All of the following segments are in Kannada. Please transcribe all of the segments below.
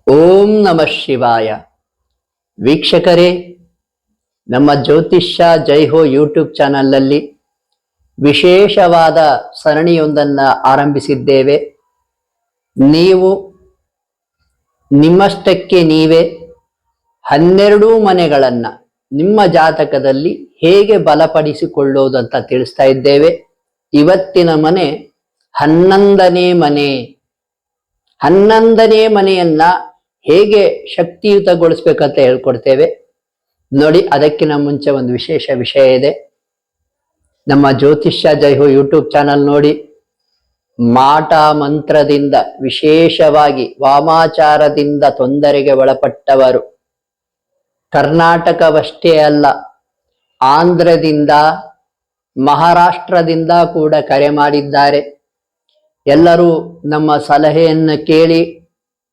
ಓಂ ನಮಃ ಶಿವಾಯ. ವೀಕ್ಷಕರೇ, ನಮ್ಮ ಜ್ಯೋತಿಷ್ಯ ಜೈ ಹೋ ಯೂಟ್ಯೂಬ್ ಚಾನಲ್ನಲ್ಲಿ ವಿಶೇಷವಾದ ಸರಣಿಯೊಂದನ್ನು ಆರಂಭಿಸಿದ್ದೇವೆ. ನೀವು ನಿಮ್ಮಷ್ಟಕ್ಕೆ ನೀವೇ 12 ಮನೆಗಳನ್ನು ನಿಮ್ಮ ಜಾತಕದಲ್ಲಿ ಹೇಗೆ ಬಲಪಡಿಸಿಕೊಳ್ಳೋದಂತ ತಿಳಿಸ್ತಾ ಇದ್ದೇವೆ. ಇವತ್ತಿನ ಮನೆ 11ನೇ ಮನೆ. 11ನೇ ಮನೆಯನ್ನ ಹೇಗೆ ಶಕ್ತಿಯುತಗೊಳಿಸ್ಬೇಕಂತ ಹೇಳ್ಕೊಡ್ತೇವೆ ನೋಡಿ. ಅದಕ್ಕಿಂತ ಮುಂಚೆ ಒಂದು ವಿಶೇಷ ವಿಷಯ ಇದೆ. ನಮ್ಮ ಜ್ಯೋತಿಷ್ಯ ಜೈ ಹೋ ಯೂಟ್ಯೂಬ್ ಚಾನಲ್ ನೋಡಿ. ಮಾಟ ಮಂತ್ರದಿಂದ, ವಿಶೇಷವಾಗಿ ವಾಮಾಚಾರದಿಂದ ತೊಂದರೆಗೆ ಒಳಪಟ್ಟವರು ಕರ್ನಾಟಕವಷ್ಟೇ ಅಲ್ಲ, ಆಂಧ್ರದಿಂದ, ಮಹಾರಾಷ್ಟ್ರದಿಂದ ಕೂಡ ಕರೆ ಮಾಡಿದ್ದಾರೆ. ಎಲ್ಲರೂ ನಮ್ಮ ಸಲಹೆಯನ್ನು ಕೇಳಿ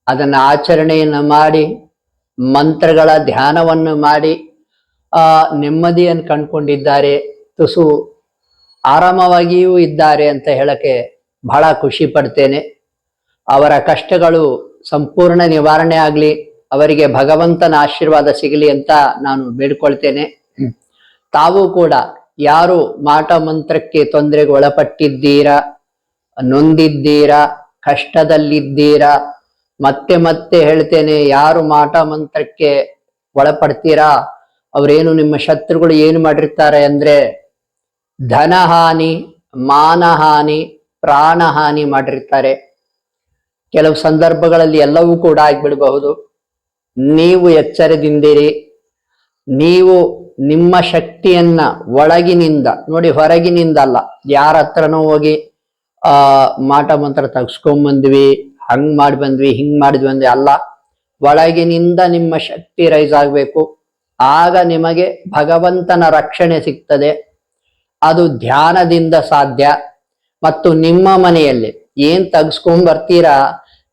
ಅದನ್ನು ಆಚರಣೆಯನ್ನು ಮಾಡಿ, ಮಂತ್ರಗಳ ಧ್ಯಾನವನ್ನು ಮಾಡಿ ನೆಮ್ಮದಿಯನ್ನು ಕಂಡುಕೊಂಡಿದ್ದಾರೆ. ತುಸು ಆರಾಮವಾಗಿಯೂ ಇದ್ದಾರೆ ಅಂತ ಹೇಳಕ್ಕೆ ಬಹಳ ಖುಷಿ ಪಡ್ತೇನೆ. ಅವರ ಕಷ್ಟಗಳು ಸಂಪೂರ್ಣ ನಿವಾರಣೆ ಆಗಲಿ, ಅವರಿಗೆ ಭಗವಂತನ ಆಶೀರ್ವಾದ ಸಿಗಲಿ ಅಂತ ನಾನು ಬೇಡ್ಕೊಳ್ತೇನೆ. ತಾವು ಕೂಡ ಯಾರು ಮಾಟ ಮಂತ್ರಕ್ಕೆ ತೊಂದರೆಗೆ ಒಳಪಟ್ಟಿದ್ದೀರಾ, ನೊಂದಿದ್ದೀರಾ, ಕಷ್ಟದಲ್ಲಿದ್ದೀರಾ, ಮತ್ತೆ ಮತ್ತೆ ಹೇಳ್ತೇನೆ, ಯಾರು ಮಾಟ ಮಂತ್ರಕ್ಕೆ ಒಳಪಡ್ತೀರಾ ಅವರೇನು ನಿಮ್ಮ ಶತ್ರುಗಳು ಏನು ಮಾಡಿರ್ತಾರೆ ಅಂದ್ರೆ ಧನಹಾನಿ, ಮಾನಹಾನಿ, ಪ್ರಾಣಹಾನಿ ಮಾಡಿರ್ತಾರೆ. ಕೆಲವು ಸಂದರ್ಭಗಳಲ್ಲಿ ಎಲ್ಲವೂ ಕೂಡ ಆಗ್ಬಿಡಬಹುದು. ನೀವು ಎಚ್ಚರದಿಂದಿರಿ. ನೀವು ನಿಮ್ಮ ಶಕ್ತಿಯನ್ನ ಒಳಗಿನಿಂದ ನೋಡಿ, ಹೊರಗಿನಿಂದ ಅಲ್ಲ. ಯಾರ ಹತ್ರನೂ ಹೋಗಿ ಮಾಟ ಮಂತ್ರ ತೆಗ್ಸ್ಕೊಂಬಂದ್ವಿ, ಹಂಗ್ ಮಾಡಿ ಬಂದ್ವಿ, ಹಿಂಗ್ ಮಾಡಿದ್ವಿ ಅಂದ್ರೆ ಅಲ್ಲ. ಒಳಗಿನಿಂದ ನಿಮ್ಮ ಶಕ್ತಿ ರೈಸ್ ಆಗ್ಬೇಕು. ಆಗ ನಿಮಗೆ ಭಗವಂತನ ರಕ್ಷಣೆ ಸಿಗ್ತದೆ. ಅದು ಧ್ಯಾನದಿಂದ ಸಾಧ್ಯ. ಮತ್ತು ನಿಮ್ಮ ಮನೆಯಲ್ಲಿ ಏನ್ ತೆಗ್ಸ್ಕೊಂಡ್ ಬರ್ತೀರಾ,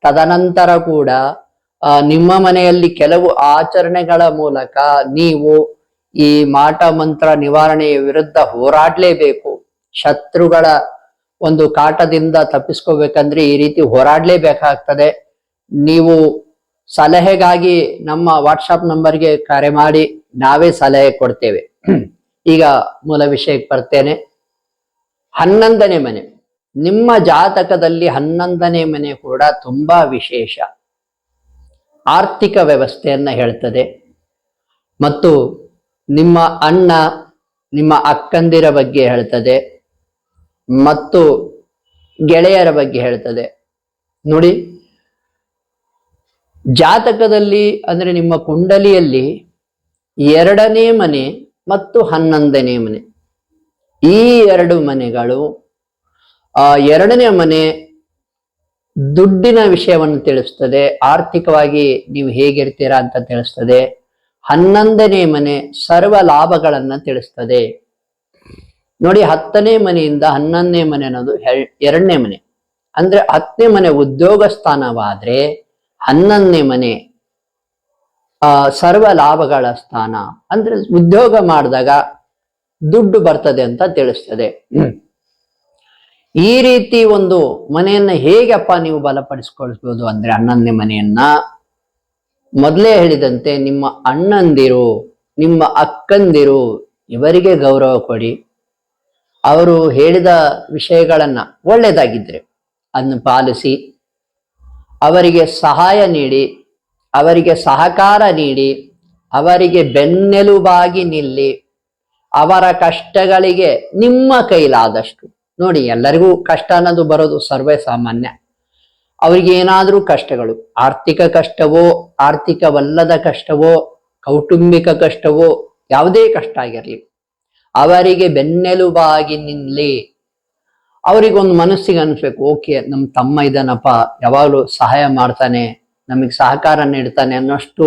ತದನಂತರ ಕೂಡ ನಿಮ್ಮ ಮನೆಯಲ್ಲಿ ಕೆಲವು ಆಚರಣೆಗಳ ಮೂಲಕ ನೀವು ಈ ಮಾಟ ಮಂತ್ರ ನಿವಾರಣೆಯ ವಿರುದ್ಧ ಹೋರಾಡ್ಲೇಬೇಕು. ಶತ್ರುಗಳ ಒಂದು ಕಾಟದಿಂದ ತಪ್ಪಿಸ್ಕೋಬೇಕಂದ್ರೆ ಈ ರೀತಿ ಹೋರಾಡ್ಲೇಬೇಕಾಗ್ತದೆ. ನೀವು ಸಲಹೆಗಾಗಿ ನಮ್ಮ ವಾಟ್ಸಪ್ ನಂಬರ್ಗೆ ಕರೆ ಮಾಡಿ, ನಾವೇ ಸಲಹೆ ಕೊಡ್ತೇವೆ. ಈಗ ಮೂಲ ವಿಷಯಕ್ಕೆ ಬರ್ತೇನೆ. 11ನೇ ಮನೆ, ನಿಮ್ಮ ಜಾತಕದಲ್ಲಿ 11ನೇ ಮನೆ ಕೂಡ ತುಂಬಾ ವಿಶೇಷ. ಆರ್ಥಿಕ ವ್ಯವಸ್ಥೆಯನ್ನ ಹೇಳ್ತದೆ. ಮತ್ತು ನಿಮ್ಮ ಅಣ್ಣ, ನಿಮ್ಮ ಅಕ್ಕಂದಿರ ಬಗ್ಗೆ ಹೇಳ್ತದೆ, ಮತ್ತು ಗೆಳೆಯರ ಬಗ್ಗೆ ಹೇಳ್ತದೆ. ನೋಡಿ, ಜಾತಕದಲ್ಲಿ ಅಂದ್ರೆ ನಿಮ್ಮ ಕುಂಡಲಿಯಲ್ಲಿ 2ನೇ ಮನೆ ಮತ್ತು 11ನೇ ಮನೆ, ಈ 2 ಮನೆಗಳು, 2ನೇ ಮನೆ ದುಡ್ಡಿನ ವಿಷಯವನ್ನು ತಿಳಿಸ್ತದೆ, ಆರ್ಥಿಕವಾಗಿ ನೀವು ಹೇಗಿರ್ತೀರಾ ಅಂತ ತಿಳಿಸ್ತದೆ. 11ನೇ ಮನೆ ಸರ್ವ ಲಾಭಗಳನ್ನ ತಿಳಿಸ್ತದೆ. ನೋಡಿ, 10ನೇ ಮನೆಯಿಂದ 11ನೇ ಮನೆ ಅನ್ನೋದು 2ನೇ ಮನೆ. ಅಂದ್ರೆ 10ನೇ ಮನೆ ಉದ್ಯೋಗ ಸ್ಥಾನವಾದ್ರೆ 11ನೇ ಮನೆ ಸರ್ವ ಲಾಭಗಳ ಸ್ಥಾನ. ಅಂದ್ರೆ ಉದ್ಯೋಗ ಮಾಡಿದಾಗ ದುಡ್ಡು ಬರ್ತದೆ ಅಂತ ತಿಳಿಸ್ತದೆ. ಈ ರೀತಿ ಒಂದು ಮನೆಯನ್ನ ಹೇಗಪ್ಪ ನೀವು ಬಲಪಡಿಸ್ಕೊಳ್ಬಹುದು ಅಂದ್ರೆ 11ನೇ ಮನೆಯನ್ನ ಮೊದಲೇ ಹೇಳಿದಂತೆ ನಿಮ್ಮ ಅಣ್ಣಂದಿರು, ನಿಮ್ಮ ಅಕ್ಕಂದಿರು, ಇವರಿಗೆ ಗೌರವ ಕೊಡಿ. ಅವರು ಹೇಳಿದ ವಿಷಯಗಳನ್ನ ಒಳ್ಳೆಯದಾಗಿದ್ರೆ ಅದನ್ನು ಪಾಲಿಸಿ, ಅವರಿಗೆ ಸಹಾಯ ನೀಡಿ, ಅವರಿಗೆ ಸಹಕಾರ ನೀಡಿ, ಅವರಿಗೆ ಬೆನ್ನೆಲುಬಾಗಿ ನಿಲ್ಲಿ. ಅವರ ಕಷ್ಟಗಳಿಗೆ ನಿಮ್ಮ ಕೈಲಾದಷ್ಟು ನೋಡಿ, ಎಲ್ಲರಿಗೂ ಕಷ್ಟ ಅನ್ನೋದು ಬರೋದು ಸರ್ವೇ ಸಾಮಾನ್ಯ. ಅವರಿಗೆ ಏನಾದರೂ ಕಷ್ಟಗಳು, ಆರ್ಥಿಕ ಕಷ್ಟವೋ, ಆರ್ಥಿಕವಲ್ಲದ ಕಷ್ಟವೋ, ಕೌಟುಂಬಿಕ ಕಷ್ಟವೋ, ಯಾವುದೇ ಕಷ್ಟ ಆಗಿರಲಿ, ಅವರಿಗೆ ಬೆನ್ನೆಲುಬಾಗಿ ನಿಲ್ಲಿ. ಅವರಿಗೊಂದು ಮನಸ್ಸಿಗೆ ಅನ್ಸ್ಬೇಕು, ಓಕೆ, ನಮ್ಮ ತಮ್ಮ ಇದ್ದಾನಪ್ಪ, ಯಾವಾಗಲೂ ಸಹಾಯ ಮಾಡ್ತಾನೆ, ನಮಗೆ ಸಹಕಾರ ನೀಡ್ತಾನೆ ಅನ್ನೋಷ್ಟು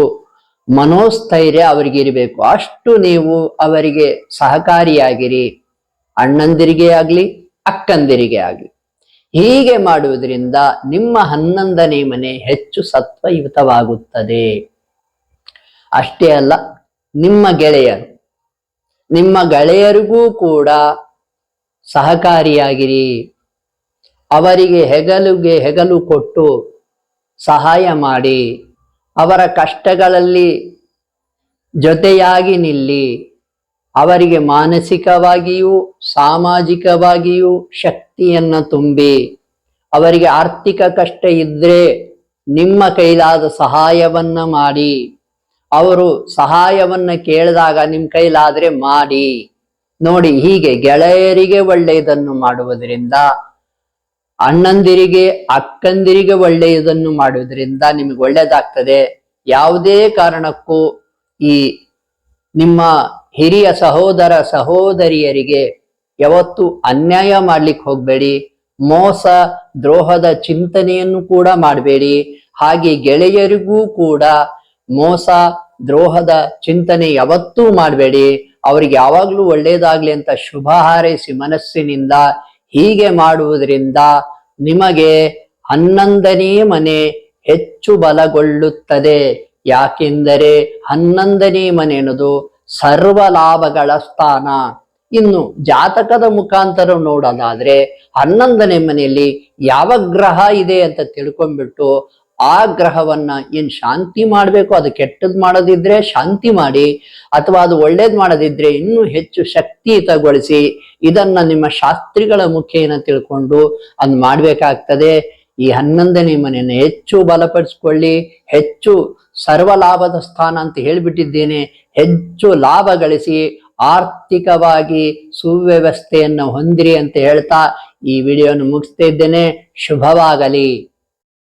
ಮನೋಸ್ಥೈರ್ಯ ಅವರಿಗೆ ಇರಬೇಕು. ಅಷ್ಟು ನೀವು ಅವರಿಗೆ ಸಹಕಾರಿಯಾಗಿರಿ, ಅಣ್ಣಂದಿರಿಗೆ ಆಗ್ಲಿ, ಅಕ್ಕಂದಿರಿಗೆ ಆಗ್ಲಿ. ಹೀಗೆ ಮಾಡುವುದರಿಂದ ನಿಮ್ಮ 11ನೇ ಮನೆ ಹೆಚ್ಚು ಸತ್ವಯುತವಾಗುತ್ತದೆ. ಅಷ್ಟೇ ಅಲ್ಲ, ನಿಮ್ಮ ಗೆಳೆಯರು, ನಿಮ್ಮ ಗೆಳೆಯರಿಗೂ ಕೂಡ ಸಹಕಾರಿಯಾಗಿರಿ. ಅವರಿಗೆ ಹೆಗಲು ಕೊಟ್ಟು ಸಹಾಯ ಮಾಡಿ, ಅವರ ಕಷ್ಟಗಳಲ್ಲಿ ಜೊತೆಯಾಗಿ ನಿಲ್ಲಿ. ಅವರಿಗೆ ಮಾನಸಿಕವಾಗಿಯೂ ಸಾಮಾಜಿಕವಾಗಿಯೂ ಶಕ್ತಿಯನ್ನ ತುಂಬಿ. ಅವರಿಗೆ ಆರ್ಥಿಕ ಕಷ್ಟ ಇದ್ರೆ ನಿಮ್ಮ ಕೈಲಾದ ಸಹಾಯವನ್ನ ಮಾಡಿ. ಅವರು ಸಹಾಯವನ್ನ ಕೇಳಿದಾಗ ನಿಮ್ಮ ಕೈಲಾದ್ರೆ ಮಾಡಿ. ನೋಡಿ, ಹೀಗೆ ಗೆಳೆಯರಿಗೆ ಒಳ್ಳೆಯದನ್ನು ಮಾಡುವುದರಿಂದ, ಅಣ್ಣಂದಿರಿಗೆ ಅಕ್ಕಂದಿರಿಗೆ ಒಳ್ಳೆಯದನ್ನು ಮಾಡುವುದರಿಂದ ನಿಮಗೆ ಒಳ್ಳೆಯದಾಗ್ತದೆ. ಯಾವುದೇ ಕಾರಣಕ್ಕೂ ಈ ನಿಮ್ಮ ಹಿರಿಯ ಸಹೋದರ ಸಹೋದರಿಯರಿಗೆ ಯಾವತ್ತೂ ಅನ್ಯಾಯ ಮಾಡ್ಲಿಕ್ಕೆ ಹೋಗ್ಬೇಡಿ. ಮೋಸ ದ್ರೋಹದ ಚಿಂತನೆಯನ್ನು ಕೂಡ ಮಾಡಬೇಡಿ. ಹಾಗೆ ಗೆಳೆಯರಿಗೂ ಕೂಡ ಮೋಸ ದ್ರೋಹದ ಚಿಂತನೆ ಯಾವತ್ತೂ ಮಾಡಬೇಡಿ. ಅವ್ರಿಗೆ ಯಾವಾಗ್ಲೂ ಒಳ್ಳೇದಾಗ್ಲಿ ಅಂತ ಶುಭ ಹಾರೈಸಿ ಮನಸ್ಸಿನಿಂದ ಹೀಗೆ ಮಾಡುವುದರಿಂದ ನಿಮಗೆ 11ನೇ ಮನೆ ಹೆಚ್ಚು ಬಲಗೊಳ್ಳುತ್ತದೆ. ಯಾಕೆಂದರೆ 11ನೇ ಮನೆ ಅನ್ನೋದು ಸರ್ವ ಲಾಭಗಳ ಸ್ಥಾನ. ಇನ್ನು ಜಾತಕದ ಮುಖಾಂತರ ನೋಡೋದಾದ್ರೆ 11ನೇ ಮನೆಯಲ್ಲಿ ಯಾವ ಗ್ರಹ ಇದೆ ಅಂತ ತಿಳ್ಕೊಂಡ್ಬಿಟ್ಟು ಆ ಗ್ರಹವನ್ನ ಏನ್ ಶಾಂತಿ ಮಾಡ್ಬೇಕು, ಅದು ಕೆಟ್ಟದ್ ಮಾಡೋದಿದ್ರೆ ಶಾಂತಿ ಮಾಡಿ, ಅಥವಾ ಅದು ಒಳ್ಳೇದ್ ಮಾಡೋದಿದ್ರೆ ಇನ್ನೂ ಹೆಚ್ಚು ಶಕ್ತಿಯುತಗೊಳಿಸಿ ಇದನ್ನ ನಿಮ್ಮ ಶಾಸ್ತ್ರಿಗಳ ಮುಖೇನ ತಿಳ್ಕೊಂಡು ಅದ್ ಮಾಡ್ಬೇಕಾಗ್ತದೆ. ಈ 11ನೇ ಮನೆಯನ್ನು ಹೆಚ್ಚು ಬಲಪಡಿಸ್ಕೊಳ್ಳಿ. ಹೆಚ್ಚು ಸರ್ವ ಲಾಭದ ಸ್ಥಾನ ಅಂತ ಹೇಳ್ಬಿಟ್ಟಿದ್ದೇನೆ. ಹೆಚ್ಚು ಲಾಭ ಗಳಿಸಿ ಆರ್ಥಿಕವಾಗಿ ಸುವ್ಯವಸ್ಥೆಯನ್ನು ಹೊಂದಿರಿ ಅಂತ ಹೇಳ್ತಾ ಈ ವಿಡಿಯೋನ ಮುಗಿಸ್ತಾ ಇದ್ದೇನೆ. ಶುಭವಾಗಲಿ.